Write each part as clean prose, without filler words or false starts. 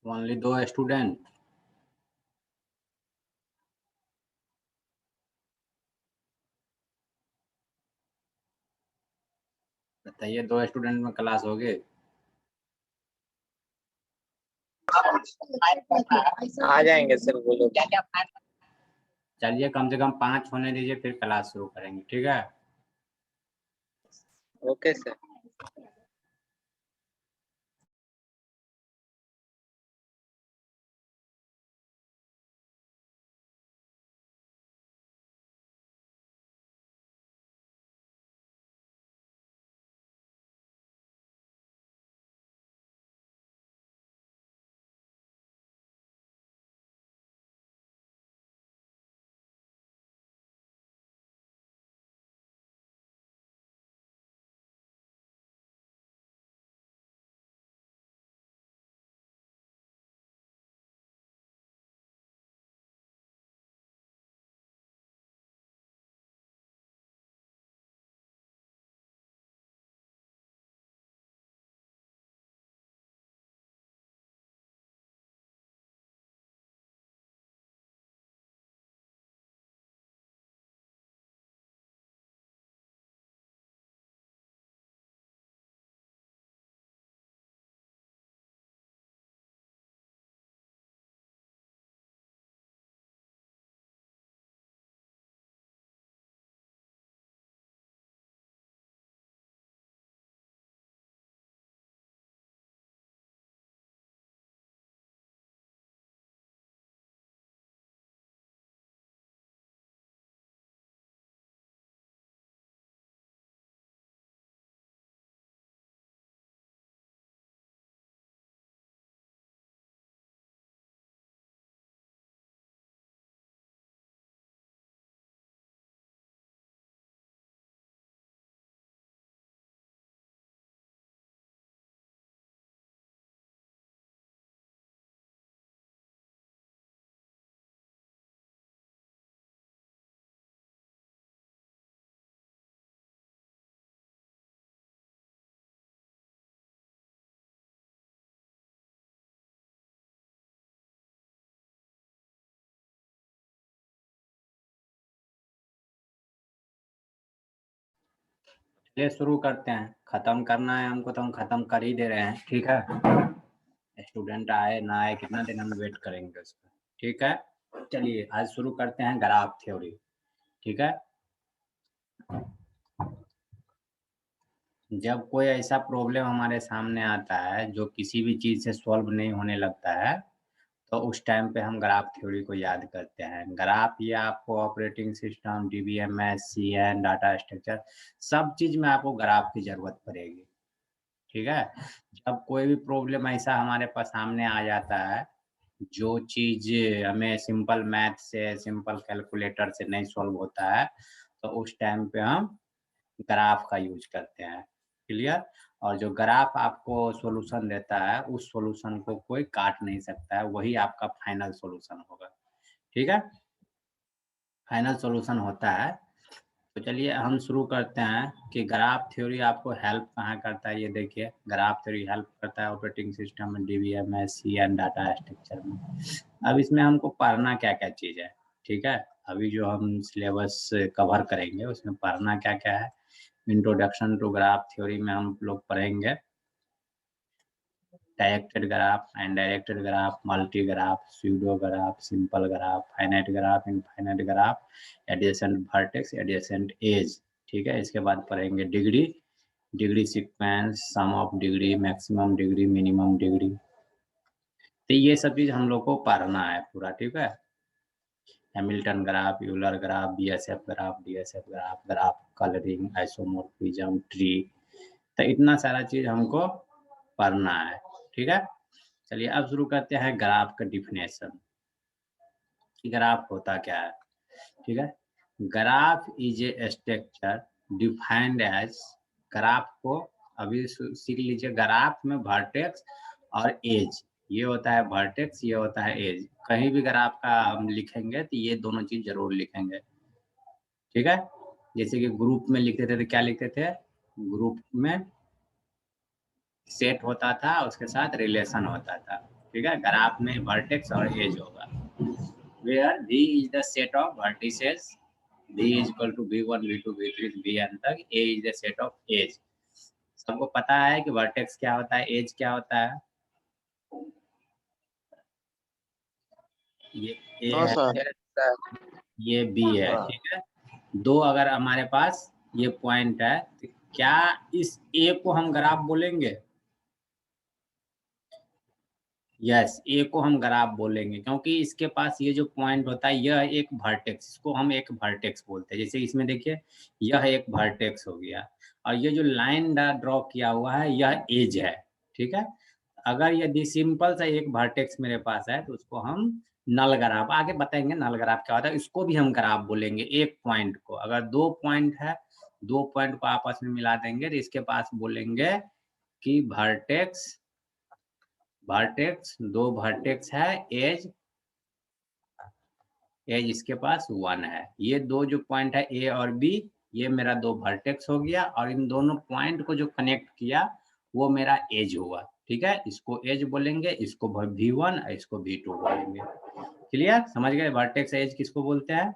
Only 2 student. बताइए 2 student में class होगी? आ जाएंगे सर, बोलो क्या क्या। चलिए कम से कम 5 होने दीजिए, फिर क्लास शुरू करेंगे, ठीक है? Okay sir. चलिए शुरू करते हैं। खत्म करना है हमको तो हम खत्म कर ही दे रहे हैं, ठीक है? स्टूडेंट आए ना आए, कितना दिन हम वेट करेंगे उसका, ठीक है? चलिए आज शुरू करते हैं ग्राफ थ्योरी, ठीक है? जब कोई ऐसा प्रॉब्लम हमारे सामने आता है जो किसी भी चीज़ से सॉल्व नहीं होने लगता है, तो उस टाइम पे हम ग्राफ थ्योरी को याद करते हैं। ग्राफ ये आपको operating system, DBMS, CN, data structure, सब चीज़ में आपको ग्राफ की ज़रूरत पड़ेगी, ठीक है? जब कोई भी प्रॉब्लम ऐसा हमारे पास सामने आ जाता है, जो चीज़ हमें सिंपल मैथ से, सिंपल कैलकुलेटर से नहीं सॉल्व होता है, तो उस टाइम पे हम ग्राफ का यूज़ करते हैं, क्लियर? और जो ग्राफ आपको सॉल्यूशन देता है, उस सॉल्यूशन को कोई काट नहीं सकता है, वही आपका फाइनल सॉल्यूशन होगा, ठीक है? फाइनल सॉल्यूशन होता है। तो चलिए हम शुरू करते हैं कि ग्राफ थ्योरी आपको हेल्प कहाँ करता है, ये देखिए। ग्राफ थ्योरी हेल्प करता है ऑपरेटिंग सिस्टम में, डीबीएमएस, सीएन, डाटा स्ट्रक्चर में। अब इसमें हमको पढ़ना क्या-क्या चीज़ है, ठीक है? अभी जो हम सिलेबस कवर करेंगे, उसमें पढ़ना क्या-क्या है? इंट्रोडक्शन टू ग्राफ थ्योरी में हम लोग पढ़ेंगे directed graph, undirected graph, multi graph, pseudo graph, simple graph, finite graph, infinite graph, adjacent vertex, adjacent edge, ठीक है? इसके बाद पढ़ेंगे degree, degree sequence, sum of degree, maximum degree, minimum degree. तो ये सब चीज़ हम लोग को पढ़ना है पूरा, ठीक है? Hamilton graph, Euler graph, BSF graph, DSF graph, graph colouring, isomorphism, tree, तो इतना सारा चीज़ हमको पढ़ना है, ठीक है? चलिए अब शुरू करते हैं ग्राफ का डिफिनेशन कि ग्राफ होता क्या है, ठीक है? Graph is a structure defined as, graph को अभी सीख लीजिए। ग्राफ में वर्टेक्स और एज, ये होता है वर्टेक्स, ये होता है एज। कहीं भी ग्राफ का हम लिखेंगे तो ये दोनों चीज़ ज़रूर लिखेंगे, ठीक है? जैसे कि ग्रुप में लिखते थे तो क्या लिखते थे? ग्रुप में सेट होता था, उसके साथ रिलेशन होता था, ठीक है, ग्राफ में वर्टेक्स और एज होगा। Where V is the set of vertices, V is equal to V1 V2 V3 Vn तक, A is the set of edge. सबको पता है कि वर्टेक्स क्या होता है, एज क्या होता है? ये A नो है, सर। ये B है, हाँ। ठीक है। दो अगर हमारे पास ये पॉइंट है, तो क्या इस A को हम ग्राफ बोलेंगे? यस, ए को हम ग्राफ बोलेंगे, क्योंकि इसके पास ये जो पॉइंट होता है यह एक वर्टेक्स, इसको हम एक वर्टेक्स बोलते हैं। जैसे इसमें देखिए यह एक वर्टेक्स हो गया, और ये जो लाइन ड्रॉ किया हुआ है यह एज है, ठीक है। अगर यदि सिंपल सा एक वर्टेक्स मेरे पास है तो उसको हम नल ग्राफ, आगे बताएंगे नल ग्राफ क्या होता है, इसको भी हम ग्राफ बोलेंगे। एक पॉइंट को, अगर दो पॉइंट है, दो पॉइंट को आपस में मिला देंगे तो इसके पास बोलेंगे कि वर्टेक्स, वर्टेक्स, दो वर्टेक्स है, एज, एज इसके पास 1 है। ये दो जो पॉइंट है ए और बी, ये मेरा दो वर्टेक्स हो गया, और इन दोनों पॉइंट को जो कनेक्ट किया वो मेरा एज हुआ, ठीक है। इसको एज बोलेंगे, इसको V1 और इसको V2 बोलेंगे। क्लियर, समझ गए वर्टेक्स एज किसको बोलते हैं?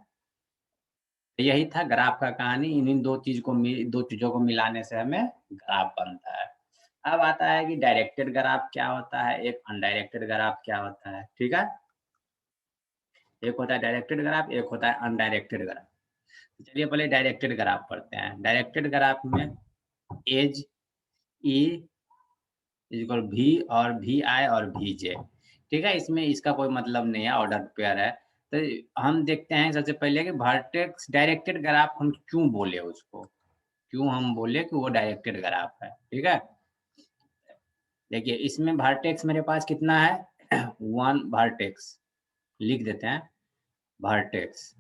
यही था ग्राफ का कहानी। इन दो चीजों को मिलाने से हमें ग्राफ बनता है। अब आता है कि डायरेक्टेड ग्राफ क्या होता है, एक अनडायरेक्टेड ग्राफ क्या होता है, ठीक है। एक होता है डायरेक्टेड ग्राफ, एक होता है अनडायरेक्टेड ग्राफ। चलिए पहले डायरेक्टेड ग्राफ पढ़ते हैं। डायरेक्टेड ग्राफ में एज ई इक्वल भी और भी आई और भी जे, ठीक है। इसमें इसका कोई मतलब नहीं है, ऑर्डर पेयर है। तो हम देखते हैं सबसे पहले कि वर्टेक्स डायरेक्टेड ग्राफ हम क्यों बोले उसको, क्यों हम बोले कि वो डायरेक्टेड ग्राफ है, ठीक है। देखिए इसमें वर्टेक्स मेरे पास कितना है, 1 वर्टेक्स, लिख देते हैं। वर्टेक्स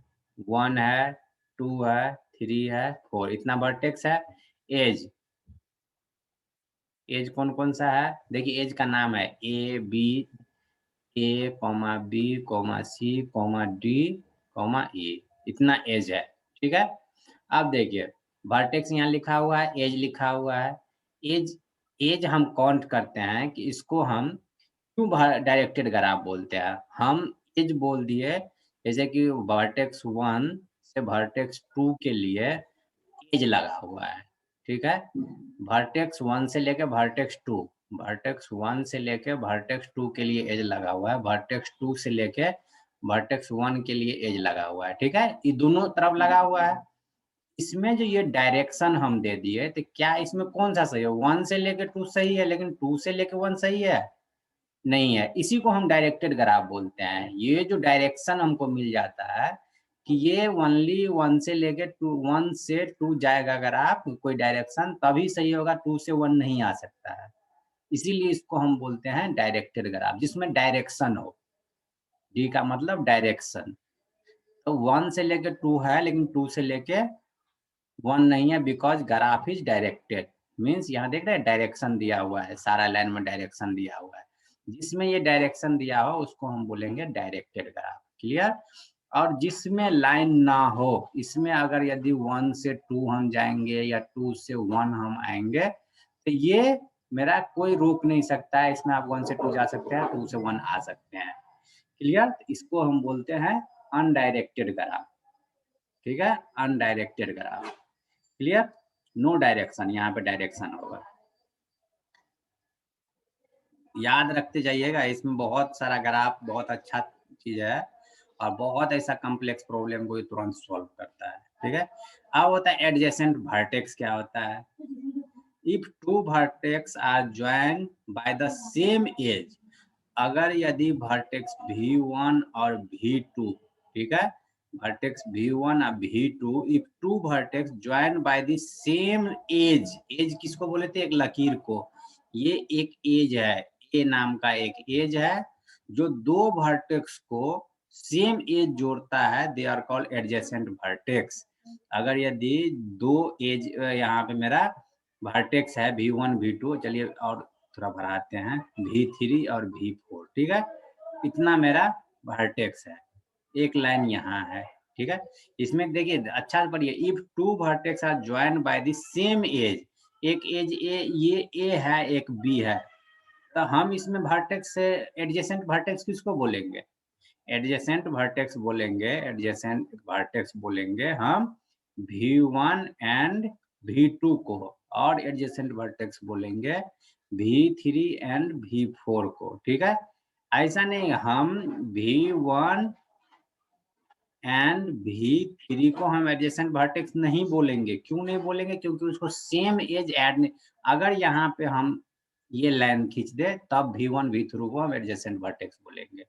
1 है, 2 है, 3 है, 4, इतना वर्टेक्स है। एज, एज कौन कौन सा है, देखिए एज का नाम है A B, A comma B comma C comma D comma E, इतना एज है, ठीक है। अब देखिए वर्टेक्स यहाँ लिखा हुआ है, एज लिखा हुआ है। एज, एज हम काउंट करते हैं कि इसको हम क्यों डायरेक्टेड ग्राफ बोलते हैं। हम एज बोल दिए, जैसे कि वर्टेक्स 1 से वर्टेक्स 2 के लिए एज लगा हुआ है, ठीक है। वर्टेक्स 1 से लेके वर्टेक्स 2, वर्टेक्स 1 से लेके वर्टेक्स 2 के लिए एज लगा हुआ है, वर्टेक्स 2 से लेके वर्टेक्स 1 के लिए एज लगा हुआ है, ठीक है। ये दोनों तरफ लगा हुआ है। इसमें जो ये डायरेक्शन हम दे दिए, तो क्या इसमें कौन सा सही है, 1 से लेके 2 सही है, लेकिन 2 से लेके 1 सही है? नहीं है। इसी को हम डायरेक्टेड ग्राफ बोलते हैं। ये जो डायरेक्शन हमको मिल जाता है कि ये ओनली 1 से लेके 2, 1 से 2 जाएगा अगर आप कोई डायरेक्शन, तभी सही होगा, 2 से 1 नहीं आ सकता है। इसीलिए इसको हम बोलते हैं डायरेक्टेड ग्राफ, जिसमें डायरेक्शन हो। डी का मतलब डायरेक्शन। तो 1 से लेके 2 है, लेकिन 2 से लेके 1 नहीं है, because graph is directed. Means यहाँ देख रहे हैं डायरेक्शन दिया हुआ है, सारा लाइन में डायरेक्शन दिया हुआ है। जिसमें ये डायरेक्शन दिया हो उसको हम बोलेंगे डायरेक्टेड ग्राफ। क्लियर। और जिसमें लाइन ना हो, इसमें अगर यदि 1 से 2 हम जाएंगे या 2 से 1 हम आएंगे, तो ये मेरा कोई रोक नहीं सकता है। इसमें आप 1 से 2 जा सकते हैं, 2 से 1 आ सकते हैं। क्लियर। इसको हम बोलते हैं अनडायरेक्टेड ग्राफ, ठीक है, undirected graph. Clear. No direction, यहाँ पे डायरेक्शन होगा। याद रखते जाइएगा, इसमें बहुत सारा ग्राफ, बहुत अच्छा चीज है, और बहुत ऐसा कॉम्प्लेक्स प्रॉब्लम को ये तुरंत सॉल्व करता है, ठीक है। अब होता है एडजेसेंट वर्टेक्स क्या होता है। If two vertex are join by the same edge, अगर यदि वर्टेक्स V1 और V2, ठीक है, वर्टेक्स V1 और V2, if two vertex join by the same edge, edge किसको बोले थे, एक लकीर को। ये एक एज है, ए नाम का एक एज है, जो दो वर्टेक्स को सेम एज जोड़ता है, they are called adjacent vertex. अगर यदि दो एज, यहाँ पे मेरा वर्टेक्स है V1 V2, चलिए और थोड़ा बढ़ाते हैं, V3 और V4, ठीक है। इतना मेरा वर्टेक्स है, एक लाइन यहाँ है, ठीक है। इसमें देखिए अच्छा से पढ़िए, if two vertex are join by the same edge, एक एज ए, ये ए है, एक बी है, तो हम इसमें वर्टेक्स से एडजेसेंट वर्टेक्स किसको बोलेंगे? एडजेसेंट वर्टेक्स बोलेंगे, एडजेसेंट वर्टेक्स बोलेंगे हम V1 एंड V2 को, और एडजेसेंट वर्टेक्स बोलेंगे V3 एंड V4 को। ठीक है, ऐसा नहीं हम V1 एंड V3 को हम एडजेसेंट वर्टेक्स नहीं बोलेंगे। क्यों नहीं बोलेंगे? क्योंकि उसको सेम एज ऐड नहीं, अगर यहाँ पे हम ये लाइन खींच दे तब V1 V3 को हम एडजेसेंट वर्टेक्स बोलेंगे।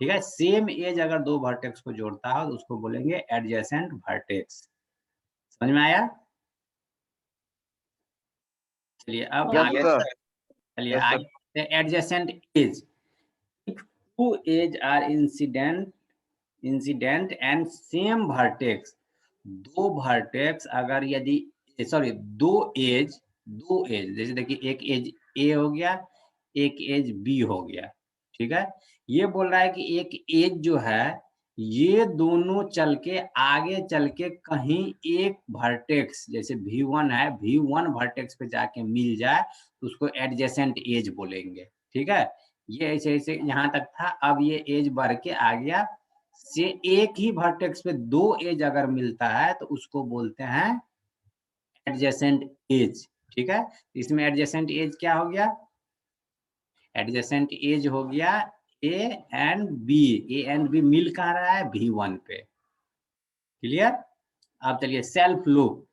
ठीक है, सेम एज अगर दो वर्टेक्स को जोड़ता है तो उसको बोलेंगे एडजेसेंट वर्टेक्स। समझ में आया? चलिए अब यस आगे, सर। चलिए यस सर। आगे adjacent edge. If two edge are incident and same vertex, दो वर्टेक्स अगर यदि सॉरी दो एज जैसे देखिए एक एज ए हो गया, एक एज बी हो गया। ठीक है, ये बोल रहा है कि एक एज जो है ये दोनों चल के आगे चल के कहीं एक वर्टेक्स जैसे V1 है, V1 वर्टेक्स पे जाके मिल जाए तो उसको एडजेसेंट एज बोलेंगे। ठीक है, ये ऐसे ऐसे यहाँ तक था, अब ये एज बढ़ के आ गया से एक ही वर्टेक्स पे दो एज अगर मिलता है तो उसको बोलते हैं एडजेसेंट एज। ठीक है, इसमें एडजेसेंट एज क्या हो गया? एडजेसेंट एज हो गया A and B. A and B मिल कहाँ रहा है? V1 पे। क्लियर? अब चलिए self loop.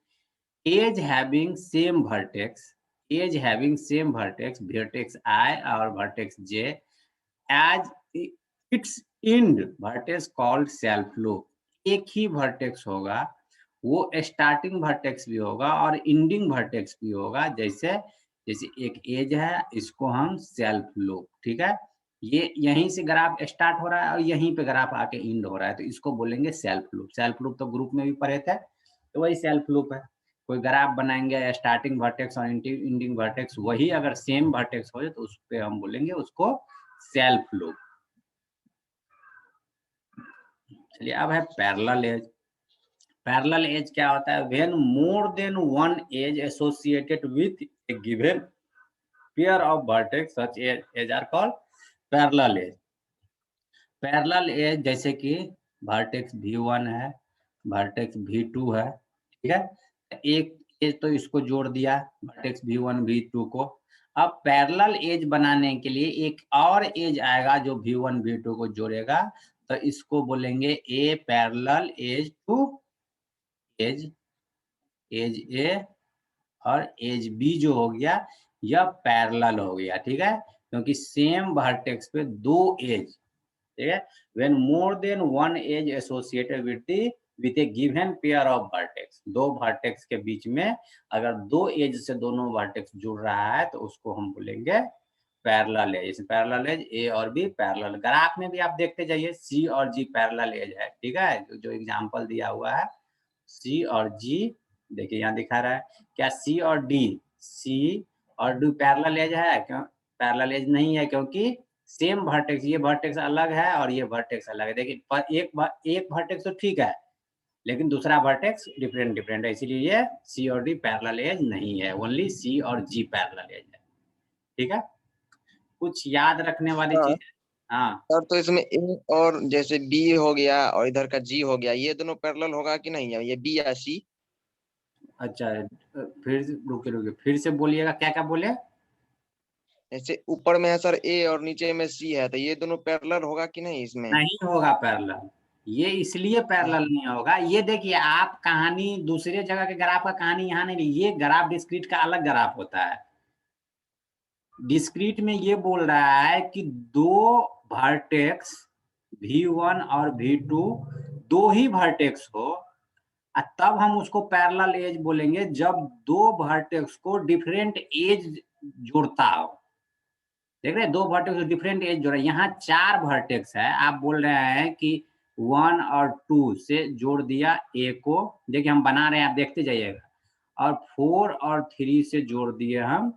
Edge having same vertex, edge having same vertex, vertex I और vertex J edge its end vertex called self loop. एक ही वर्टेक्स होगा, वो स्टार्टिंग वर्टेक्स भी होगा और एंडिंग वर्टेक्स भी होगा। जैसे जैसे एक एज है, इसको हम सेल्फ लूप। ठीक है, ये यहीं से ग्राफ स्टार्ट हो रहा है और यहीं पे ग्राफ आके एंड हो रहा है, तो इसको बोलेंगे सेल्फ लूप। सेल्फ लूप तो ग्रुप में भी पढ़े थे, तो वही सेल्फ लूप है। कोई ग्राफ बनाएंगे स्टार्टिंग वर्टेक्स और एंडिंग वर्टेक्स, वही अगर सेम वर्टेक्स हो जाए तो उस पे हम बोलेंगे उसको सेल्फ लूप। चलिए अब है पैरेलल एज। पैरेलल एज क्या होता है? When more than one edge associated with a given pair of vertex such edge are called parallel edge. Parallel edge जैसे कि वर्टेक्स V1 है, वर्टेक्स V2 है। ठीक है, एक एज तो इसको जोड़ दिया वर्टेक्स V1 V2 को। अब पैरेलल एज बनाने के लिए एक और एज आएगा जो V1 V2 को जोड़ेगा, तो इसको बोलेंगे A parallel edge to edge A और एज बी जो हो गया यह पैरेलल हो गया। ठीक है, क्योंकि सेम वर्टेक्स पे दो एज। ठीक है, when more than one edge associated with a given pair of vertex, दो वर्टेक्स के बीच में अगर दो एज से दोनों वर्टेक्स जुड़ रहा है तो उसको हम बोलेंगे parallel edge. Parallel edge A और बी पैरेलल। ग्राफ में भी आप देखते जाइए सी और जी पैरेलल एज है। ठीक है, जो एग्जांपल दिया हुआ है सी और जी, देखिए यहाँ दिखा रहा है क्या सी और डी, सी और डी पैरेलल एज है? क्यों पैरेलल एज नहीं है? क्योंकि सेम वर्टेक्स, ये वर्टेक्स अलग है और ये वर्टेक्स अलग है। देखिए पर एक वर्टेक्स तो ठीक है लेकिन दूसरा वर्टेक्स डिफरेंट है, इसीलिए ये सी और डी पैरेलल एज नहीं है, ओनली सी और जी पैरेलल एज है। ठीक है, कुछ याद रखने वाली हाँ चीज? हाँ सर, तो इसमें ए और जैसे बी हो गया और इधर का जी हो गया, ये दोनों पैरेलल होगा कि नहीं, ये बी या सी? अच्छा, फिर रुके फिर से बोलिएगा, क्या क्या बोले? जैसे ऊपर में है सर ए और नीचे में सी है, तो ये दोनों पैरेलल होगा कि नहीं इसमें? नहीं होगा पैरेलल, ये इसलिए पैरेलल नहीं होगा। ये देखिए आप कहानी दूसरे जगह के ग्राफ का कहानी यहाँ नहीं, ये ग्राफ डिस्क्रीट का अलग ग्राफ होता है। डिस्क्रीट में ये बोल रहा है कि दो वर्टेक्स V1 और V2 दो ही वर्टेक्स हो, तब हम उसको पैरेलल एज बोलेंगे जब दो वर्टेक्स को डिफरेंट एज जोड़ता हो। देख रहे हैं, दो वर्टेक्स डिफरेंट एज जोड़ा, यहाँ चार वर्टेक्स है, आप बोल रहे हैं कि 1 और 2 से जोड़ दिया ए को, देखिए हम बना रहे हैं आप देखते जाइएगा, और 4 और 3 से जोड़ दिए हम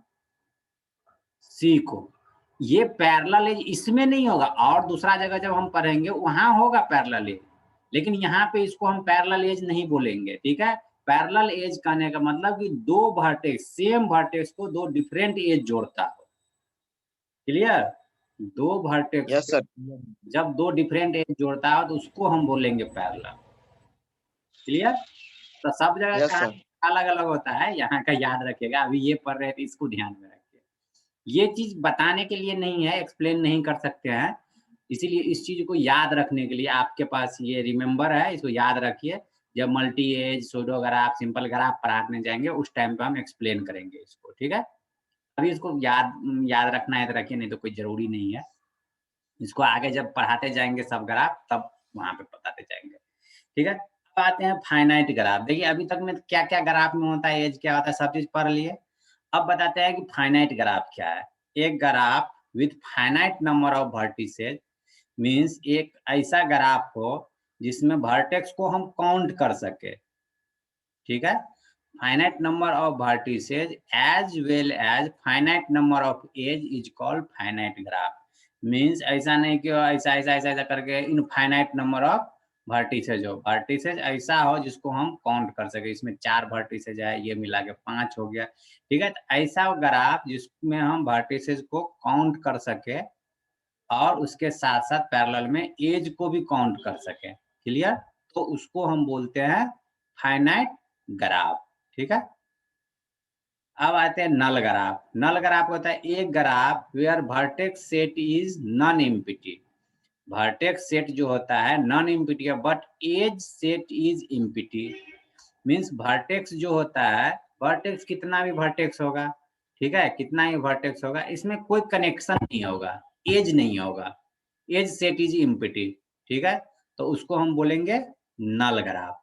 सी को। ये पैरेलल एज इसमें नहीं होगा, और दूसरा जगह जब हम पढ़ेंगे वहां होगा पैरेलल एज, लेकिन यहाँ पे इसको हम पैरेलल एज नहीं बोलेंगे। ठीक है, पैरेलल एज कहने का मतलब कि दो वर्टेक्स, सेम वर्टेक्स को दो डिफरेंट एज जोड़ता हो। क्लियर? दो वर्टेक्स यस सर। जब दो डिफरेंट एज जोड़ता है तो उसको हम बोलेंगे पैरेलल। क्लियर? तो सब जगह यस सर। कहानी अलग अलग होता है, यहाँ का याद रखिएगा। अभी ये पढ़ रहे थे, इसको ध्यान में रखिए। ये चीज बताने के लिए नहीं है, एक्सप्लेन नहीं कर सकते हैं, इसीलिए इस चीज को याद रखने के लिए आपके पास ये रिमेम्बर है, इसको याद रखिए। जब multi edge, pseudo graph, simple graph पढ़ाने जाएंगे उस टाइम पे हम एक्सप्लेन करेंगे इसको, ठीक है? अभी इसको याद रखना है तो रखिए, नहीं तो कोई जरूरी नहीं है। इसको आगे जब पढ़ाते जाएंगे सब ग्राफ, तब वहां पे बताते जाएंगे, ठीक है? अब आते हैं फाइनाइट ग्राफ। देखिए अभी तक में क्या क्या ग्राफ में होता है, एज क्या होता है, सब चीज पढ़ लिए। अब बताते हैं कि फाइनाइट ग्राफ क्या है। एक graph with finite number of vertices means एक ऐसा ग्राफ हो जिसमें वर्टेक्स को हम काउंट कर सके, ठीक है? Finite number of vertices as well as finite number of edge is called finite graph. Means ऐसा नहीं कि ऐसा ऐसा ऐसा ऐसा करके इनफाइनाइट नंबर ऑफ वर्टिसेज हो, वर्टिसेज ऐसा हो जिसको हम काउंट कर सके। इसमें 4 वर्टिसेज है, ये मिला के 5 हो गया, ठीक है? तो ऐसा ग्राफ जिसमें हम वर्टिसेज को काउंट कर सके और उसके साथ साथ पैरेलल में एज को भी काउंट कर सके। क्लियर? तो उसको हम बोलते हैं फाइनाइट ग्राफ, ठीक है? अब आते हैं नल ग्राफ। नल ग्राफ होता है एक graph where vertex set is non empty. Vertex set जो होता है नॉन एम्प्टी है, but edge set is empty. Means vertex जो होता है, वर्टेक्स कितना भी वर्टेक्स होगा, ठीक है, कितना ही वर्टेक्स होगा, इसमें कोई कनेक्शन नहीं होगा, एज नहीं होगा, एज सेट इज एम्प्टी, ठीक है? तो उसको हम बोलेंगे नल ग्राफ।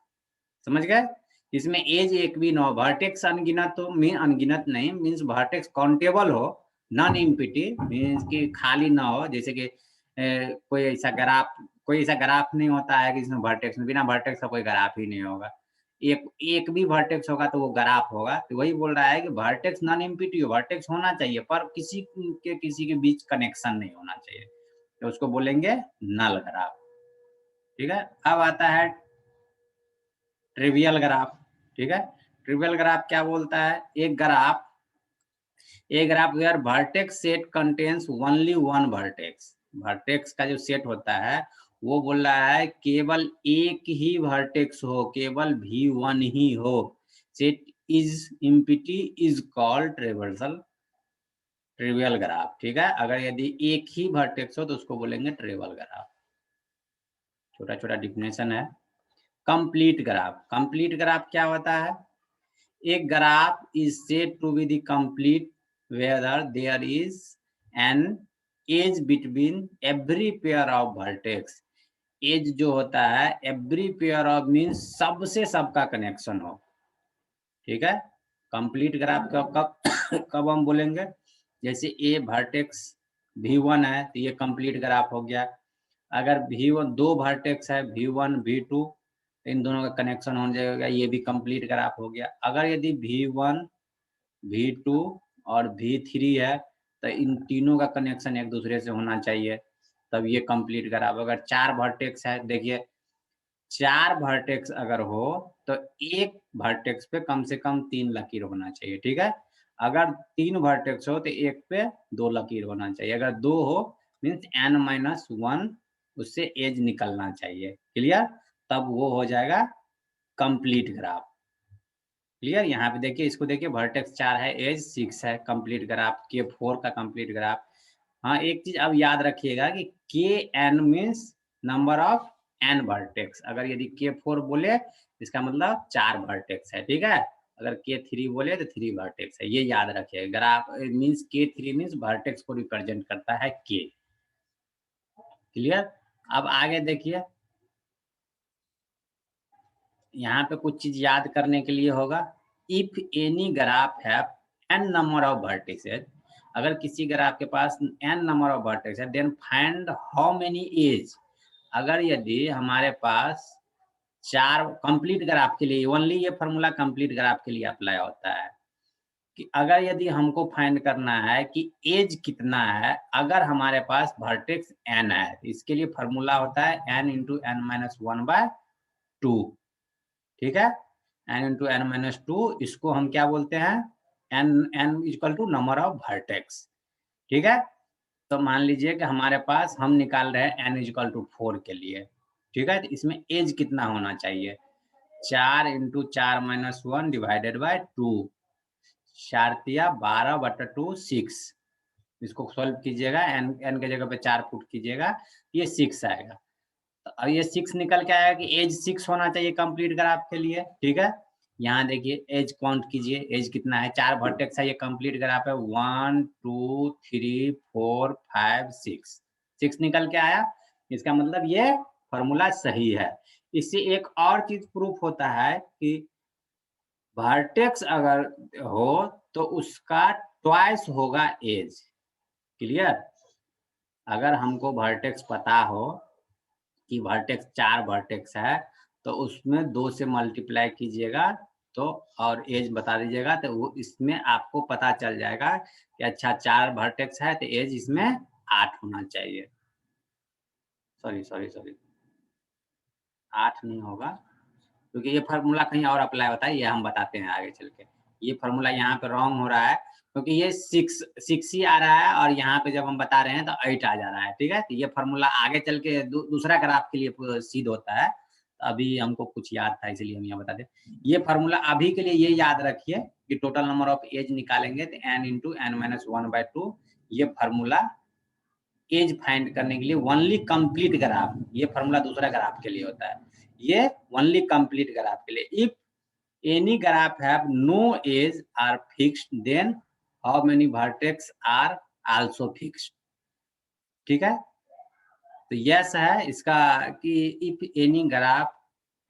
समझ गए? इसमें एज एक भी ना हो, वर्टेक्स अनगिनत हो, मीन अनगिनत नहीं, मीन्स वर्टेक्स काउंटेबल हो, नॉन एम्प्टी मीन्स कि खाली ना हो। जैसे कि कोई ऐसा ग्राफ नहीं होता है कि जिसमें वर्टेक्स, बिना वर्टेक्स का कोई ग्राफ ही नहीं होगा। एक भी वर्टेक्स होगा तो वो ग्राफ होगा। तो वही बोल रहा है कि वर्टेक्स नॉन एम्प्टी हो, वर्टेक्स होना चाहिए पर किसी के बीच कनेक्शन नहीं होना चाहिए, तो उसको बोलेंगे नल ग्राफ, ठीक है? अब आता है ट्रिवियल ग्राफ, ठीक है? ट्रिवियल ग्राफ क्या बोलता है? एक graph where vertex set contains only one vertex. Vertex का जो सेट होता है वो बोल रहा है केवल एक ही वर्टेक्स हो, केवल V1 ही हो, set is empty is called trivial graph, ठीक है? अगर यदि एक ही वर्टेक्स हो तो उसको बोलेंगे ट्रिवियल ग्राफ। छोटा छोटा डिफिनेशन है। Complete graph. कंप्लीट ग्राफ क्या होता है? एक graph is said to be the complete whether there is an edge between every pair of vertex। Edge जो होता है एवरी पेयर ऑफ मीन्स सबसे सबका कनेक्शन हो, ठीक है? कंप्लीट ग्राफ कब हम बोलेंगे? जैसे ए वर्टेक्स V1 है तो ये कंप्लीट ग्राफ हो गया। अगर V1 दो वर्टेक्स है V1 V2, इन दोनों का कनेक्शन हो जाएगा, ये भी कंप्लीट ग्राफ हो गया। अगर यदि V1 V2 और V3 है तो इन तीनों का कनेक्शन एक दूसरे से होना चाहिए, तब ये कंप्लीट ग्राफ। अगर 4 वर्टेक्स है, देखिए 4 वर्टेक्स अगर हो तो एक वर्टेक्स पे कम से कम 3 लकीर होना चाहिए, ठीक है? अगर 3 वर्टेक्स हो तो एक पे 2 लकीर होना चाहिए। अगर 2 हो मीन्स n-1 उससे एज निकलना चाहिए। क्लियर? तब वो हो जाएगा कंप्लीट ग्राफ। क्लियर? यहाँ पे देखिए, इसको देखिए, वर्टेक्स 4 है, एज 6 है, कंप्लीट ग्राफ K4 का कंप्लीट ग्राफ। हाँ, एक चीज अब याद रखिएगा कि Kn means number of n vertex. अगर यदि K4 बोले इसका मतलब 4 वर्टेक्स है, ठीक है? अगर K3 बोले तो 3 वर्टेक्स है, ये याद रखिए। Graph means K3 means vertex को रिप्रेजेंट करता है K। क्लियर? अब आगे देखिए, यहाँ पे कुछ चीज याद करने के लिए होगा। If any graph have n number of vertices, अगर किसी ग्राफ के पास n नंबर ऑफ वर्टेक्स है, then find how many edge. अगर यदि हमारे पास 4 कंप्लीट ग्राफ के लिए, ओनली ये फॉर्मूला कंप्लीट ग्राफ के लिए अप्लाई होता है कि अगर यदि हमको फाइंड करना है कि एज कितना है अगर हमारे पास वर्टेक्स n है, इसके लिए फॉर्मूला होता है n इंटू n-1/2, ठीक है? n इंटू n-2, इसको हम क्या बोलते हैं? n equal to number of vertex, ठीक है? तो मान लीजिए कि हमारे पास हम निकाल रहे हैं n = 4 के लिए, ठीक है? तो इसमें एज कितना होना चाहिए? 4 × 4 - 1 / 2, 4 तिया 12/2 6। इसको सॉल्व कीजिएगा, n के जगह पे 4 पुट कीजिएगा, ये 6 आएगा। तो अब ये 6 निकल के आएगा कि एज 6 होना चाहिए कंप्लीट ग्राफ के लिए, ठीक है? यहाँ देखिए एज काउंट कीजिए, एज कितना है? 4 वर्टेक्स है, ये कंप्लीट ग्राफ है। 1 2 3 4 5 6, 6 निकल के आया। इसका मतलब ये फॉर्मूला सही है। इससे एक और चीज प्रूफ होता है कि वर्टेक्स अगर हो तो उसका ट्वाइस होगा एज। क्लियर? अगर हमको वर्टेक्स पता हो कि वर्टेक्स 4 वर्टेक्स है, तो उसमें 2 से मल्टीप्लाई कीजिएगा तो और एज बता दीजिएगा, तो वो इसमें आपको पता चल जाएगा कि अच्छा 4 वर्टेक्स है तो एज इसमें 8 होना चाहिए। सॉरी 8 नहीं होगा, क्योंकि ये फार्मूला कहीं और अप्लाई होता है, ये हम बताते हैं आगे चल के। ये फार्मूला यहाँ पे रॉन्ग हो रहा है, क्योंकि ये 6 ही आ रहा है और यहाँ पे जब हम बता रहे हैं तो 8 आ जा रहा है, ठीक है? तो ये फार्मूला आगे चल के दूसरा ग्राफ के लिए सिद्ध होता है। अभी हमको कुछ याद था इसलिए हम यहाँ बता दें। ये फार्मूला अभी के लिए ये याद रखिए कि टोटल नंबर ऑफ एज निकालेंगे तो n × n-1/2, ये फार्मूला एज फाइंड करने के लिए ओनली कंप्लीट ग्राफ, ये फार्मूला दूसरा ग्राफ के लिए होता है, ये ओनली कंप्लीट ग्राफ के लिए। If any graph have no edge are fixed, then how many vertex are also fixed? ठीक है? तो यस है इसका कि if any graph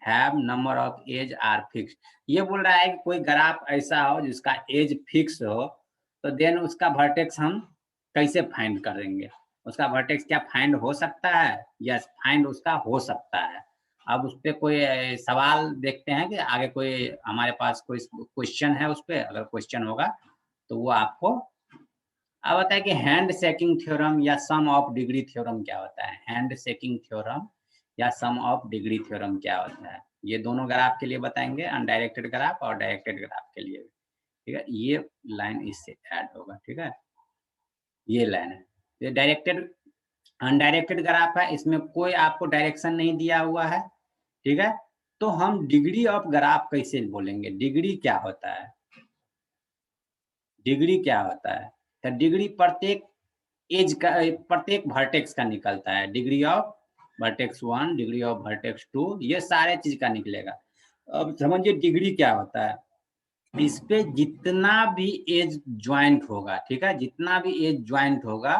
have number of edge are fixed, ये बोल रहा है कि कोई ग्राफ ऐसा हो जिसका एज फिक्स हो, तो देन उसका वर्टेक्स हम कैसे फाइंड करेंगे? उसका वर्टेक्स क्या फाइंड हो सकता है? यस, फाइंड उसका हो सकता है। अब उस पे कोई सवाल देखते हैं कि आगे कोई हमारे पास कोई क्वेश्चन है उस पे, अगर क्वेश्चन होगा तो वो आपको अब होता है कि हैंड शेकिंग थ्योरम या सम ऑफ डिग्री थ्योरम क्या होता है? हैंड शेकिंग थ्योरम या सम ऑफ डिग्री थ्योरम क्या होता है? ये दोनों ग्राफ के लिए बताएंगे, अनडायरेक्टेड ग्राफ और डायरेक्टेड ग्राफ के लिए, ठीक है? ये लाइन इससे ऐड होगा, ठीक है? ये लाइन है, ये डायरेक्टेड अनडायरेक्टेड ग्राफ है, इसमें कोई आपको डायरेक्शन नहीं दिया हुआ है, ठीक है? तो हम डिग्री ऑफ ग्राफ कैसे बोलेंगे? डिग्री क्या होता है? डिग्री क्या होता है? तो डिग्री प्रत्येक एज का, प्रत्येक वर्टेक्स का निकलता है। Degree of vertex 1, degree of vertex 2, ये सारे चीज का निकलेगा। अब समझिए डिग्री क्या होता है। इस पे जितना भी एज ज्वाइंट होगा, ठीक है, जितना भी एज ज्वाइंट होगा,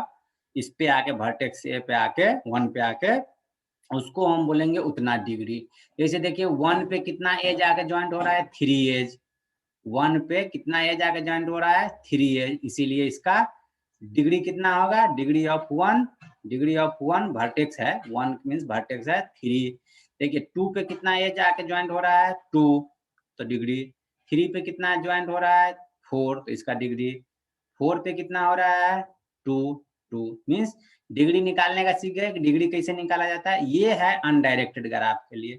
इस पे आके वर्टेक्स ए पे आके 1 पे आके उसको हम बोलेंगे उतना डिग्री। जैसे देखिए 1 पे कितना एज आके ज्वाइंट हो रहा है? 3 एज। 1 पे कितना एज आके ज्वाइंट हो रहा है? 3 एज। इसीलिए इसका डिग्री कितना होगा? Degree of 1, degree of 1 vertex है, 1 मींस वर्टेक्स है 3। देखिए 2 पे कितना एज आके ज्वाइंट हो रहा है? 2, तो डिग्री। 3 पे कितना ज्वाइंट हो रहा है? 4, तो इसका डिग्री। 4 पे कितना हो रहा है? 2, 2 मींस डिग्री निकालने का सीख गए कि डिग्री कैसे निकाला जाता है। ये है अनडायरेक्टेड ग्राफ के लिए।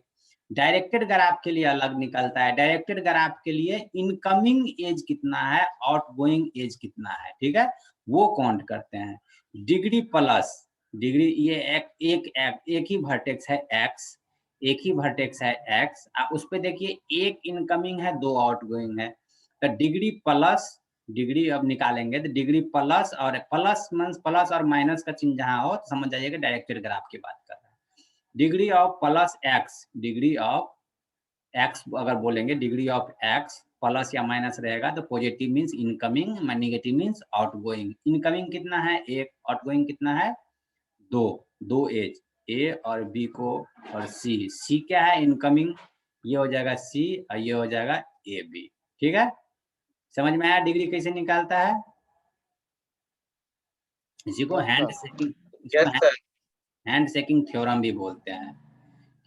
डायरेक्टेड ग्राफ के लिए अलग निकलता है। डायरेक्टेड ग्राफ के लिए इनकमिंग एज कितना है, आउटगोइंग एज कितना है, ठीक है, वो काउंट करते हैं। डिग्री प्लस डिग्री, ये एक ही वर्टेक्स है x, एक ही वर्टेक्स है x, उस पे देखिए एक इनकमिंग है, 2 आउटगोइंग है। तो डिग्री प्लस डिग्री अब निकालेंगे तो डिग्री प्लस, और प्लस मींस प्लस और माइनस का चिन्ह जहां हो तो समझ जाइएगा डायरेक्टेड ग्राफ की बात कर रहे हैं। Degree of plus x, degree of x अगर बोलेंगे, डिग्री ऑफ एक्स प्लस या माइनस रहेगा तो positive means incoming, negative means outgoing. Incoming कितना है? 1, आउटगोइंग कितना है? 2, 2 एज, ए और बी को, और सी क्या है? इनकमिंग, ये हो जाएगा सी और ये हो जाएगा ए बी, ठीक है? समझ में आया डिग्री कैसे निकालता है? इसी को हैंड शेकिंग, इसको हैंड शेकिंग थ्योरम भी बोलते हैं,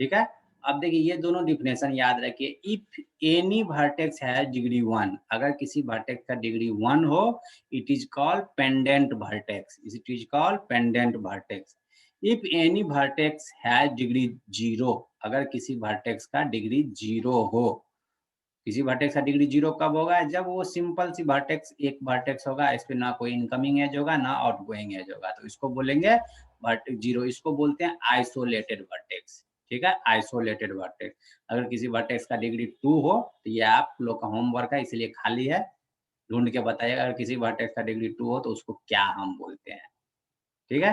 ठीक है? अब देखिए ये दोनों डिफिनेशन याद रखिए। इफ एनी वर्टेक्स है डिग्री 1, अगर किसी वर्टेक्स का डिग्री 1 हो, it is called pendant vertex, it is called pendant vertex. If any vertex है डिग्री 0, अगर किसी वर्टेक्स का डिग्री 0 हो, किसी वर्टेक्स का डिग्री 0 कब होगा? जब वो सिंपल सी वर्टेक्स एक वर्टेक्स होगा, इस पे ना कोई इनकमिंग एज होगा ना आउटगोइंग एज होगा, तो इसको बोलेंगे वर्टेक्स 0। इसको बोलते हैं आइसोलेटेड वर्टेक्स, ठीक है, आइसोलेटेड वर्टेक्स। अगर किसी वर्टेक्स का डिग्री 2 हो तो ये आप लोग का होमवर्क है, इसलिए खाली है, ढूंढ के बताइएगा। अगर किसी वर्टेक्स का डिग्री 2 हो तो उसको क्या हम बोलते हैं, ठीक है।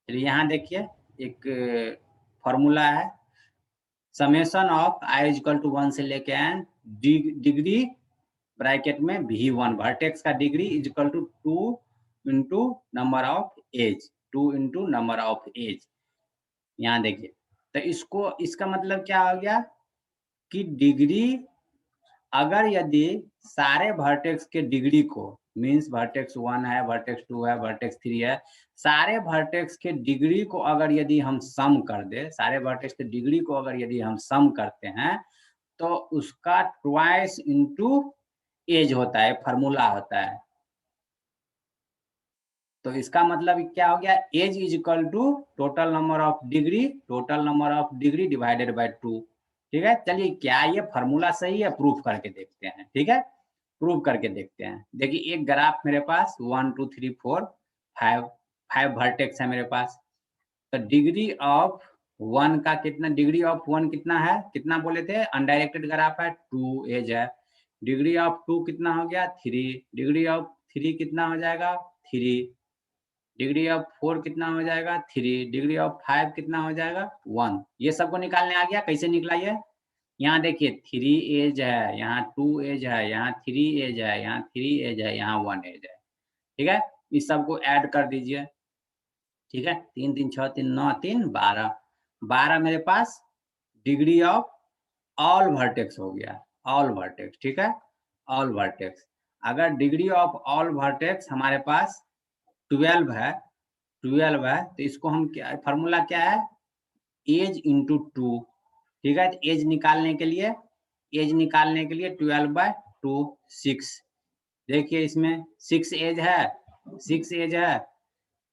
चलिए यहाँ देखिए एक फॉर्मूला है, summation of i equal to 1 से लेके एन डिग्री ब्रैकेट में v1 वर्टेक्स का degree is equal to 2 into number of edge, 2 into number of edge. यहाँ देखिए, तो इसको इसका मतलब क्या हो गया कि डिग्री, अगर यदि सारे वर्टेक्स के डिग्री को, मीन्स वर्टेक्स 1 है, वर्टेक्स 2 है, वर्टेक्स 3 है, सारे वर्टेक्स के डिग्री को अगर यदि हम सम कर दे, सारे वर्टेक्स के डिग्री को अगर यदि हम सम करते हैं तो उसका ट्वाइस इंटू एज होता है, फार्मूला होता है। तो इसका मतलब क्या हो गया, edge is equal to total number of degree, total number of degree divided by 2, ठीक है। चलिए क्या ये फार्मूला सही है, प्रूफ करके देखते हैं, ठीक है, प्रूफ करके देखते हैं। देखिए एक ग्राफ मेरे पास 1 2 3 4 5 वर्टेक्स है मेरे पास, तो डिग्री ऑफ 1 का कितना, डिग्री ऑफ 1 कितना है, कितना बोले थे, अनडायरेक्टेड ग्राफ है, 2 एज है। डिग्री ऑफ 2 कितना हो गया, 3। डिग्री ऑफ 3 कितना हो जाएगा, 3। डिग्री ऑफ 4 कितना हो जाएगा, 3। डिग्री ऑफ 5 कितना हो जाएगा, 1। ये सबको निकालने आ गया, कैसे निकला ये? यहाँ देखिए 3 एज है, यहाँ 2 एज है, यहाँ 3 एज है, यहाँ 3 एज है, यहाँ 1 एज है, ठीक है। इस सबको ऐड कर दीजिए, ठीक है, 3 3 6 3 9 3 12, 12 मेरे पास डिग्री ऑफ ऑल वर्टेक्स हो गया, ऑल वर्टेक्स, ठीक है, ऑल वर्टेक्स। अगर डिग्री ऑफ ऑल वर्टेक्स हमारे पास 12 है, 12 है, तो इसको हम क्या, फार्मूला क्या है, एज इंटू 2, ठीक है। एज निकालने के लिए, एज निकालने के लिए 12/2 6। देखिए इसमें 6 एज है, 6 एज है,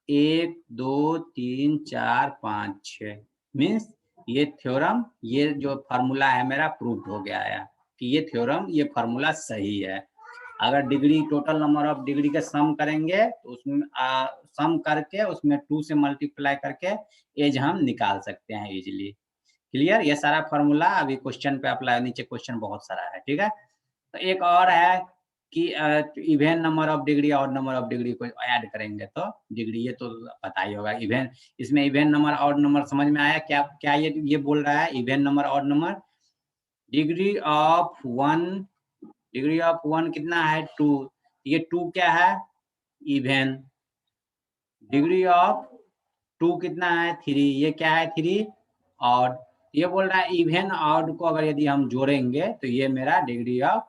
1 2 3 4 5 6, मीन्स ये थ्योरम, ये जो फार्मूला है मेरा प्रूफ हो गया है कि ये थ्योरम, ये फार्मूला सही है। अगर degree, total number of degree के सम करेंगे तो उसमें सम करके उसमें 2 से मल्टीप्लाई करके एज हम निकाल सकते हैं इजीली। क्लियर? ये सारा फार्मूला अभी क्वेश्चन पे अप्लाई, नीचे क्वेश्चन बहुत सारा है, ठीक है। तो एक और है कि इवन नंबर ऑफ डिग्री और नंबर ऑफ डिग्री को ऐड करेंगे तो डिग्री, ये तो पता ही होगा। इवन, इसमें इवन नंबर और नंबर समझ में आया क्या? क्या ये बोल रहा है इवन नंबर और number, degree of 1, degree of 1 कितना है, 2, ये 2 क्या है, इवन। डिग्री ऑफ 2 कितना है, 3, ये क्या है, 3 ऑड। ये बोल रहा है इवन ऑड को अगर यदि हम जोड़ेंगे तो ये मेरा degree of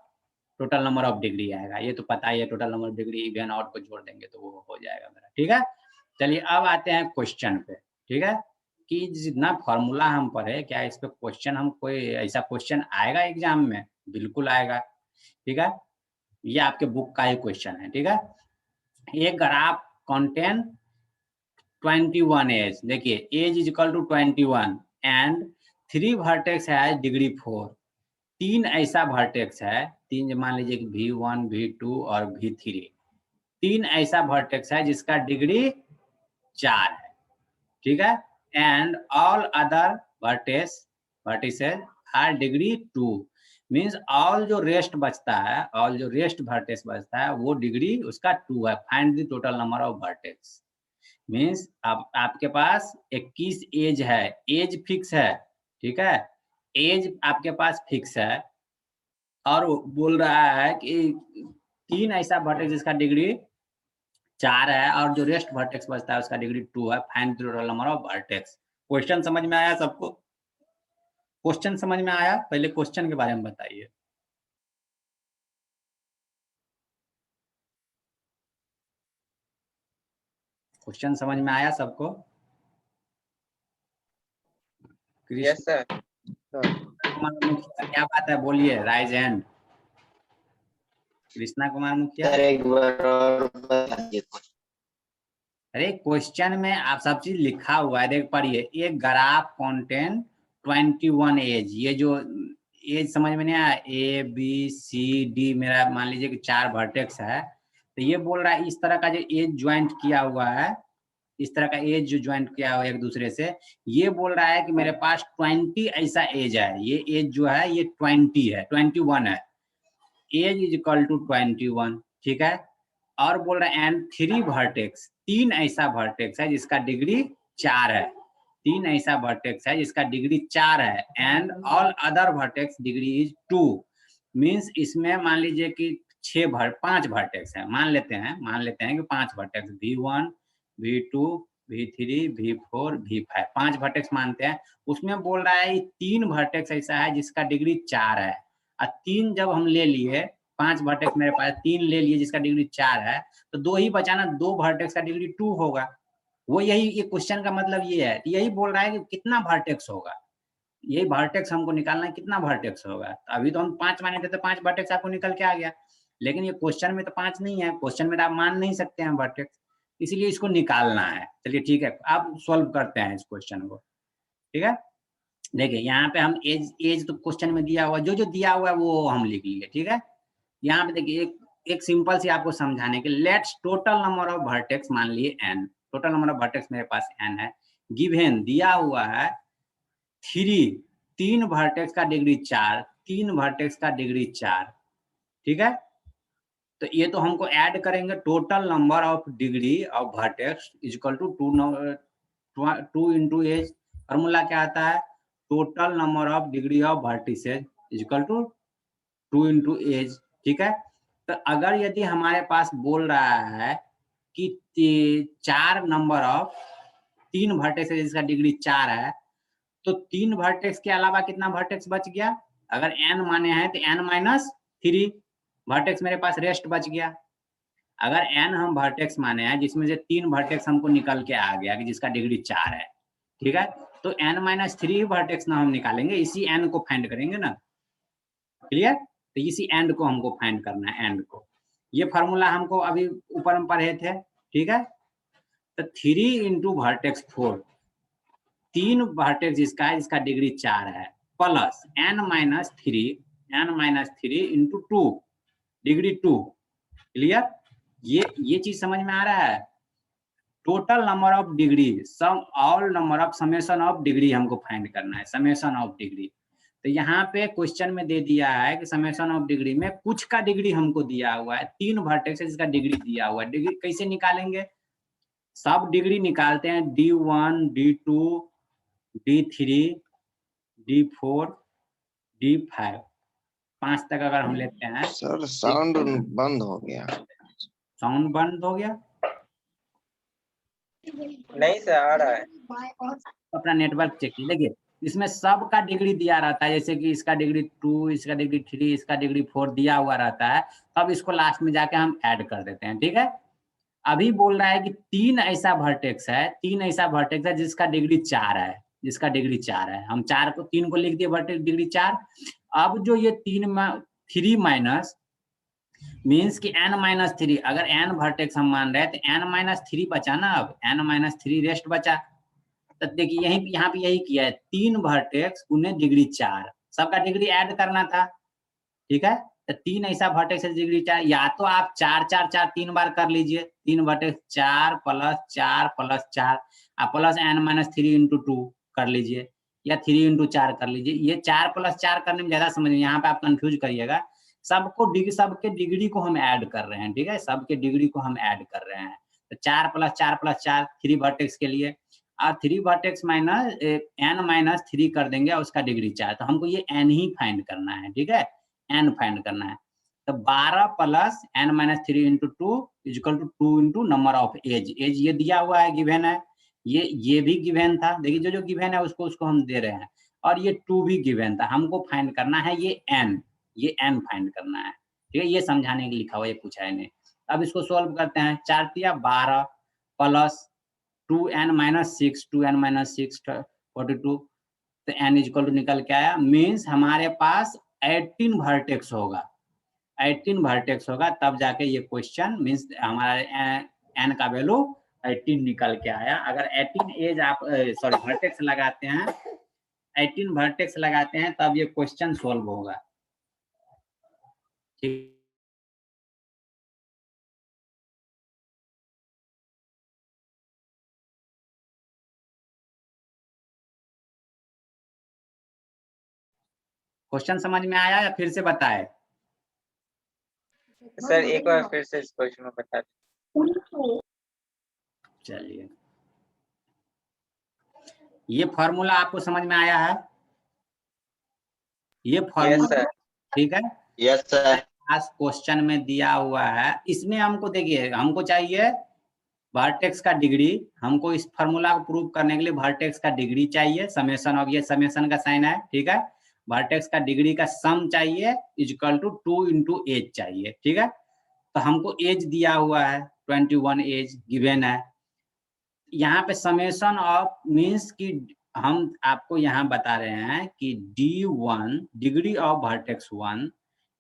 total number of degree आएगा। ये तो पता ही है, total number of degree even odd को जोड़ देंगे तो वो हो जाएगा मेरा, ठीक है। चलिए अब आते हैं क्वेश्चन पे, ठीक है, कि जितना फॉर्मूला हम पढ़े, क्या इस पे क्वेश्चन, हम कोई ऐसा क्वेश्चन आएगा एग्जाम में? बिल्कुल आएगा, ठीक है। ये आपके बुक का ही क्वेश्चन है, ठीक है। एक ग्राफ कंटेन 21 एज, देखिए edge is equal to 21 and 3 vertex है डिग्री 4। 3 ऐसा वर्टेक्स है, 3 मान लीजिए कि V1 V2 और V3, 3 ऐसा वर्टेक्स है जिसका डिग्री 4 है, ठीक है। And all other vertices are degree 2, means all जो रेस्ट बचता है, ऑल जो रेस्ट वर्टेक्स बचता है वो डिग्री उसका 2 है। Find the total number of vertex, means आपके पास 21 एज है, एज फिक्स है, ठीक है, एज आपके पास फिक्स है, और बोल रहा है कि 3 ऐसा वर्टेक्स जिसका डिग्री 4 है और जो रेस्ट वर्टेक्स बचता है उसका डिग्री 2 है। Find the total number of vertex. Question समझ में आया सबको? क्वेश्चन समझ में आया? पहले क्वेश्चन के बारे में बताइए। क्वेश्चन समझ में आया सबको? Yes sir. कुमार मुखिया, क्या बात है, बोलिए, राइज हैंड। कृष्णा कुमार मुखिया, सर एक बार और बताइए। अरे क्वेश्चन में आप सब चीज लिखा हुआ है, देख पढ़िए। एक ग्राफ कंटेन 21 एज, ये जो एज समझ में नहीं आया, ए बी सी डी, मेरा मान लीजिए कि 4 वर्टेक्स है, तो ये बोल रहा है इस तरह का जो एज ज्वाइंट किया हुआ है, इस तरह का एज जो ज्वाइंट किया हुआ है एक दूसरे से, ये बोल रहा है कि मेरे पास 20 ऐसा एज है, ये एज जो है ये 20 है, 21 है, एज इज इक्वल टू 21, ठीक है। और बोल रहा है एंड 3 वर्टेक्स, 3 ऐसा वर्टेक्स है जिसका डिग्री 4 है, 3 ऐसा वर्टेक्स है जिसका डिग्री 4 है, and all other vertex degree is 2, means इसमें मान लीजिए कि 5 वर्टेक्स है, मान लेते हैं कि 5 vertex V1 V2 V3 V4 V5 5 vertex मानते हैं। उसमें बोल रहा है 3 वर्टेक्स ऐसा है जिसका डिग्री 4 है, और 3 जब हम ले लिए, 5 वर्टेक्स मेरे पास 3 ले लिए जिसका डिग्री 4 है, तो 2 ही बचाना, 2 वर्टेक्स का डिग्री 2 होगा। वो यही, ये क्वेश्चन का मतलब ये है, यही बोल रहा है कि कितना वर्टेक्स होगा, यही वर्टेक्स हमको निकालना है, कितना वर्टेक्स होगा। अभी तो हम 5 माने थे तो 5 वर्टेक्स आपको निकल के आ गया, लेकिन ये क्वेश्चन में तो 5 नहीं है, क्वेश्चन में तो आप मान नहीं सकते हैं वर्टेक्स, इसीलिए इसको निकालना है। चलिए ठीक है, आप सॉल्व करते हैं इस क्वेश्चन को, ठीक है। देखिए यहाँ पे हम एज तो क्वेश्चन में दिया हुआ, जो दिया हुआ है वो हम लिख लिए, ठीक है। यहाँ पे देखिए एक सिंपल सी आपको समझाने के, let's total number of vertex मान लिए n, total number of vertex मेरे पास n है, गिवन दिया हुआ है 3 वर्टेक्स का डिग्री 4, 3 वर्टेक्स का डिग्री 4, ठीक है। तो ये तो हमको ऐड करेंगे, total number of degree of vertex is equal to 2 into edge, formula क्या आता है, total number of degree of vertices is equal to 2 into edge, ठीक है। तो अगर यदि हमारे पास बोल रहा है कि 4 नंबर ऑफ 3 वर्टेक्स है जिसका डिग्री 4 है, तो 3 वर्टेक्स के अलावा कितना वर्टेक्स बच गया, अगर n माने हैं तो n माइनस 3 वर्टेक्स मेरे पास रेस्ट बच गया। अगर n हम वर्टेक्स माने हैं जिसमें से 3 वर्टेक्स हमको निकल के आ गया कि जिसका डिग्री 4 है, ठीक है, तो n माइनस 3 वर्टेक्स ना हम निकालेंगे, इसी n को फाइंड करेंगे ना, क्लियर। तो इसी एंड को हमको फाइंड करना है, एंड को, ये फार्मूला हमको अभी ऊपर में पढ़े थे, ठीक है। तो 3 इंटू वर्टेक्स 4, 3 वर्टेक्स जिसका है जिसका डिग्री 4 है, plus n minus 3 into 2 degree 2, clear. ये चीज समझ में आ रहा है, total number of degree, sum all number of summation of degree हमको फाइंड करना है, समेशन ऑफ डिग्री। तो यहाँ पे क्वेश्चन में दे दिया है कि समेशन ऑफ डिग्री में कुछ का डिग्री हमको दिया हुआ है, 3 वर्टेक्स है जिसका डिग्री दिया हुआ है, डिग्री कैसे निकालेंगे, सब डिग्री निकालते हैं, D1 D2 D3 D4 D5, 5 तक अगर हम लेते हैं। सर साउंड बंद हो गया, साउंड बंद हो गया, नहीं सर आ रहा है, अपना नेटवर्क चेक कीजिए। देखिए इसमें सब का डिग्री दिया रहता है, जैसे कि इसका डिग्री 2, इसका डिग्री 3, इसका डिग्री 4 दिया हुआ रहता है, तब इसको लास्ट में जाके हम ऐड कर देते हैं, ठीक है। अभी बोल रहा है कि 3 ऐसा वर्टेक्स है जिसका डिग्री 4 है, जिसका डिग्री 4 है, हम 3 को लिख दिए वर्टेक्स डिग्री 4। अब जो ये 3 माइनस मीन्स कि n माइनस 3, अगर n वर्टेक्स हम मान रहे हैं तो n माइनस 3 बचा ना, अब n माइनस 3 रेस्ट बचा। तो देखिए यहाँ पे यही किया है, 3 वर्टेक्स उन्हें डिग्री 4, सबका डिग्री ऐड करना था, ठीक है। तो 3 ऐसा वर्टेक्स है डिग्री 4, या तो आप 4 4 4 3 बार कर लीजिए, 3 वर्टेक्स 4 प्लस 4 प्लस 4, आप प्लस n माइनस 3 इंटू 2 कर लीजिए, या 3 इंटू 4 कर लीजिए। ये 4 प्लस 4 करने में ज्यादा समझ, यहाँ पे आप कंफ्यूज करिएगा, सबके डिग्री को हम ऐड कर रहे हैं, ठीक है, सबके डिग्री को हम ऐड कर रहे हैं। तो 4 प्लस 4 प्लस 4 3 वर्टेक्स के लिए, और 3 वर्टेक्स माइनस n माइनस 3 कर देंगे और उसका डिग्री 4, तो हमको ये n ही फाइंड करना है, ठीक है, n फाइंड करना है। तो 12 plus n minus 3 into 2 equal to 2 into number of edge, edge ये दिया हुआ है, गिवन है, ये भी गिवन था, देखिए जो गिवन है उसको हम दे रहे हैं, और ये 2 भी गिवन था, हमको फाइंड करना है ये n फाइंड करना है, ठीक है, ये समझाने के लिए लिखा हुआ, ये पूछा है नहीं। अब इसको सोल्व करते हैं, 4 तिया 12 plus 2n minus 6, 2n minus 6 42, तो n इक्वल टू निकल के आया, मीन्स हमारे पास 18 वर्टेक्स होगा, 18 वर्टेक्स होगा, तब जाके ये क्वेश्चन मीन्स हमारा n का वैल्यू 18 निकल के आया। अगर 18 एज आप वर्टेक्स लगाते हैं 18 वर्टेक्स लगाते हैं तब ये क्वेश्चन सॉल्व होगा। ठीक, क्वेश्चन समझ में आया या फिर से बताए? सर एक बार फिर से इस क्वेश्चन में बता दें। चलिए, ये फॉर्मूला आपको समझ में आया है? ये यस फॉर्मूला सर। ठीक है, यस सर। आज क्वेश्चन में दिया हुआ है। इसमें हमको देखिए, हमको चाहिए वर्टेक्स का डिग्री। हमको इस फार्मूला को प्रूव करने के लिए वर्टेक्स का डिग्री चाहिए, समेशन ऑफ, ये समेशन का साइन है, ठीक है। वर्टेक्स का डिग्री का सम चाहिए इक्वल टू 2 into एज चाहिए, ठीक है। तो हमको एज दिया हुआ है 21 एज गिवन है। यहाँ पे समेशन ऑफ मीन्स कि हम आपको यहाँ बता रहे हैं कि D1 degree of vertex 1,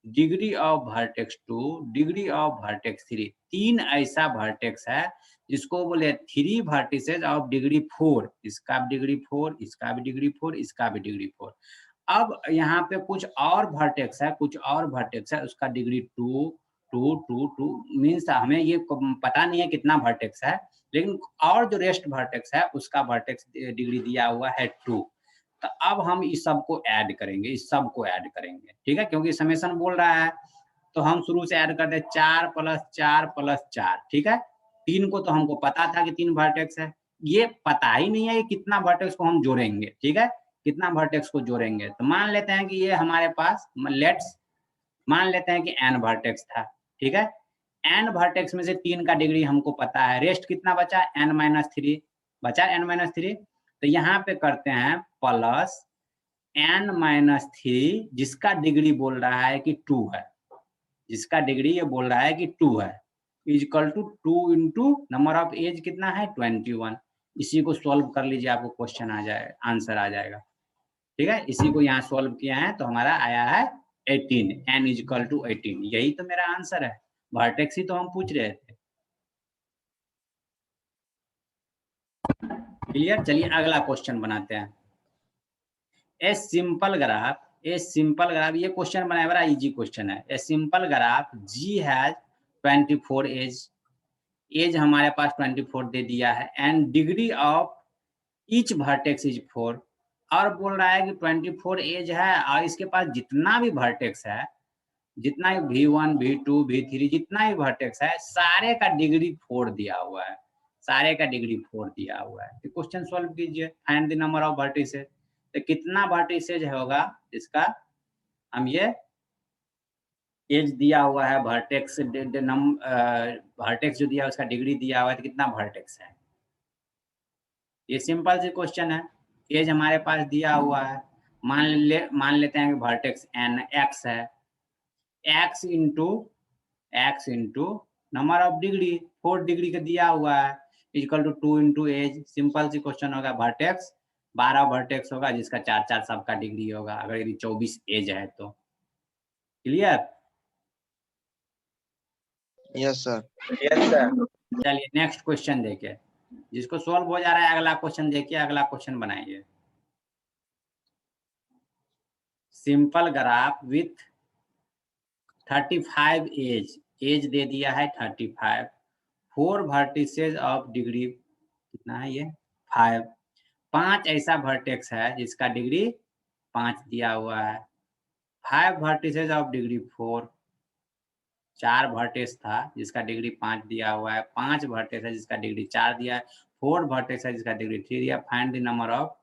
degree of vertex 2, degree of vertex 3, 3 ऐसा वर्टेक्स है जिसको बोले 3 वर्टिसेज ऑफ डिग्री 4, इसका भी डिग्री 4, इसका भी डिग्री 4, इसका भी डिग्री 4। अब यहाँ पे कुछ और वर्टेक्स है, कुछ और वर्टेक्स है, उसका डिग्री 2, 2, 2, 2 मीन्स हमें ये पता नहीं है कितना वर्टेक्स है, लेकिन और जो रेस्ट वर्टेक्स है उसका वर्टेक्स डिग्री दिया हुआ है 2। तो अब हम इस सब को ऐड करेंगे, इस सब को ऐड करेंगे, ठीक है, क्योंकि समेशन बोल रहा है। तो हम शुरू से ऐड करते हैं 4 + 4 + 4, ठीक है। 3 को तो हमको पता था कि 3 वर्टेक्स है, ये पता ही नहीं है ये कितना वर्टेक्स को हम जोड़ेंगे, ठीक है, कितना वर्टेक्स को जोड़ेंगे। तो मान लेते हैं कि ये हमारे पास लेट्स मान लेते हैं कि n वर्टेक्स था, ठीक है। n वर्टेक्स में से 3 का डिग्री हमको पता है, रेस्ट कितना बचा, n-3 बचा, n-3। तो यहाँ पे करते हैं प्लस n-3 जिसका डिग्री बोल रहा है कि 2 है, जिसका डिग्री ये बोल रहा है कि 2 है, equal to 2 into number of edge कितना है 21। इसी को सॉल्व कर लीजिए, आपको क्वेश्चन आ जाएगा, आंसर आ जाएगा, ठीक है। इसी को यहाँ सॉल्व किया है तो हमारा आया है 18, n इक्वल टू 18। यही तो मेरा आंसर है, वर्टेक्स ही तो हम पूछ रहे थे। क्लियर? चलिए अगला क्वेश्चन बनाते हैं। ए सिंपल ग्राफ, ये क्वेश्चन बनाया, बड़ा इजी क्वेश्चन है। A simple graph G has 24 edge हमारे पास 24 दे दिया है, and degree of each vertex is 4। और बोल रहा है कि 24 एज है और इसके पास जितना भी वर्टेक्स है, जितना भी V1, V2, V3 जितना भी वर्टेक्स है, सारे का डिग्री 4 दिया हुआ है, सारे का डिग्री 4 दिया हुआ है। तो क्वेश्चन सॉल्व कीजिए, find the number of vertices. तो कितना वर्टिसेज होगा इसका, हम ये एज दिया हुआ है, वर्टेक्स वर्टेक्स जो दिया है उसका डिग्री दिया हुआ है, तो कितना वर्टेक्स है। ये सिंपल सी क्वेश्चन है। एज हमारे पास दिया हुआ है, मान लेते हैं कि वर्टेक्स n x है, x into number of degree 4 degree का दिया हुआ है, equal to 2 into edge. Simple सी क्वेश्चन होगा, वर्टेक्स 12 वर्टेक्स होगा जिसका 4 सबका डिग्री होगा, अगर यदि 24 एज है तो। Clear? Yes sir. Yes sir. चलिए नेक्स्ट क्वेश्चन देखिए, जिसको सॉल्व हो जा रहा है अगला क्वेश्चन देखिए, अगला क्वेश्चन बनाइए। सिंपल ग्राफ विथ 35 एज दे दिया है 35, 4 वर्टिसेज ऑफ डिग्री कितना है ये 5, 5 ऐसा वर्टेक्स है जिसका डिग्री 5 दिया हुआ है, 5 वर्टिसेज ऑफ डिग्री 4, 4 वर्टेक्स था जिसका डिग्री 5 दिया हुआ है, 5 वर्टेक्स है जिसका डिग्री 4 दिया है, 4 वर्टेक्स है जिसका डिग्री 3 दिया। Find the number of